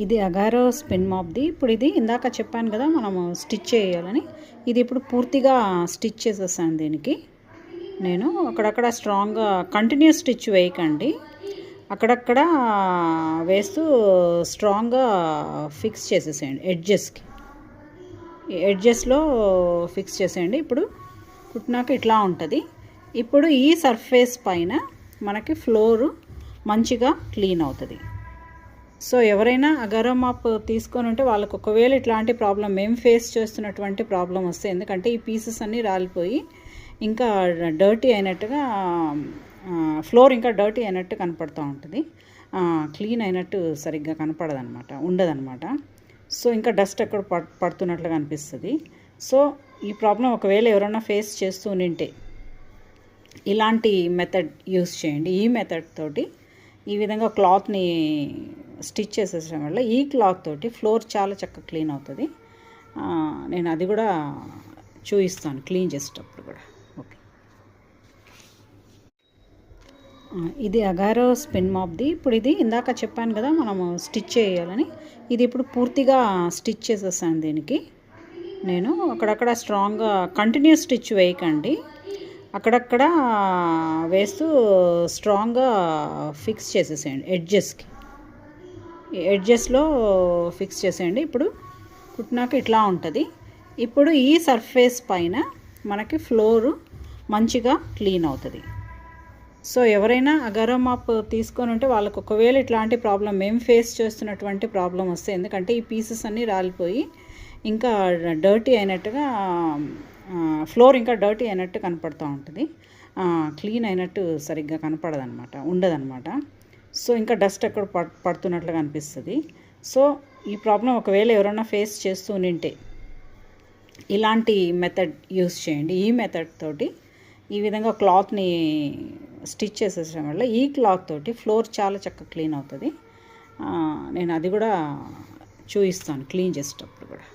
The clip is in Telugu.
ఇది అగారో స్పిన్ మాప్ది. ఇప్పుడు ఇది ఇందాక చెప్పాను కదా మనము స్టిచ్ చేయాలని. ఇది ఇప్పుడు పూర్తిగా స్టిచ్ చేసేసాను దీనికి. నేను అక్కడక్కడ స్ట్రాంగ్గా కంటిన్యూస్ స్టిచ్ వేయకండి, అక్కడక్కడ వేస్తూ స్ట్రాంగ్గా ఫిక్స్ చేసేసేయండి. ఎడ్జెస్లో ఫిక్స్ చేసేయండి. ఇప్పుడు కుట్టినాక ఇట్లా ఉంటుంది. ఇప్పుడు ఈ సర్ఫేస్ పైన మనకి ఫ్లోరు మంచిగా క్లీన్ అవుతుంది. సో ఎవరైనా అగారో మాప్ తీసుకొని ఉంటే వాళ్ళకు ఒకవేళ ఇట్లాంటి ప్రాబ్లం మేము ఫేస్ చేస్తున్నటువంటి ప్రాబ్లం వస్తే, ఎందుకంటే ఈ పీసెస్ అన్నీ రాలిపోయి ఇంకా డర్టీ అయినట్టుగా ఫ్లోర్ ఇంకా డర్టీ అయినట్టు కనపడుతూ ఉంటుంది, క్లీన్ అయినట్టు సరిగ్గా కనపడదనమాట, ఉండదన్నమాట. సో ఇంకా డస్ట్ ఎక్కడ పడుతున్నట్లుగా అనిపిస్తుంది. సో ఈ ప్రాబ్లం ఒకవేళ ఎవరైనా ఫేస్ చేస్తూ ఉంటే ఇలాంటి మెథడ్ యూస్ చేయండి. ఈ మెథడ్ తోటి ఈ విధంగా క్లాత్ని స్టిచ్ చేసేసడం వల్ల ఈ క్లాత్ తోటి ఫ్లోర్ చాలా చక్కగా క్లీన్ అవుతుంది. నేను అది కూడా చూపిస్తాను క్లీన్ చేసేటప్పుడు కూడా. ఓకే, ఇది అగారో స్పిన్ మాప్ది. ఇప్పుడు ఇది ఇందాక చెప్పాను కదా మనము స్టిచ్ చేయాలని. ఇది ఇప్పుడు పూర్తిగా స్టిచ్ చేసేసాను దీనికి. నేను అక్కడక్కడ స్ట్రాంగ్గా కంటిన్యూస్ స్టిచ్ వేయకండి, అక్కడక్కడ వేస్తూ స్ట్రాంగ్గా ఫిక్స్ చేసేసేయండి. ఎడ్జెస్లో ఫిక్స్ చేసేయండి. ఇప్పుడు కుట్టినాక ఇట్లా ఉంటుంది. ఇప్పుడు ఈ సర్ఫేస్ పైన మనకి ఫ్లోరు మంచిగా క్లీన్ అవుతుంది. సో ఎవరైనా అగారో మాప్ తీసుకొని ఉంటే వాళ్ళకు ఒకవేళ ఇట్లాంటి ప్రాబ్లం మేము ఫేస్ చేస్తున్నటువంటి ప్రాబ్లం వస్తే, ఎందుకంటే ఈ పీసెస్ అన్నీ రాలిపోయి ఇంకా డర్టీ అయినట్టుగా ఫ్లోర్ ఇంకా డర్టీ అయినట్టు కనపడుతూ ఉంటుంది, క్లీన్ అయినట్టు సరిగ్గా కనపడదనమాట, ఉండదన్నమాట. సో ఇంకా డస్ట్ ఎక్కడ పడుతున్నట్లుగా అనిపిస్తుంది. సో ఈ ప్రాబ్లం ఒకవేళ ఎవరైనా ఫేస్ చేస్తూ ఉంటే ఇలాంటి మెథడ్ యూస్ చేయండి. ఈ మెథడ్ తోటి ఈ విధంగా క్లాత్ని స్టిచ్ చేసేసడం వల్ల ఈ క్లాత్ తోటి ఫ్లోర్ చాలా చక్కగా క్లీన్ అవుతుంది. నేను అది కూడా చూపిస్తాను క్లీన్ చేసేటప్పుడు కూడా.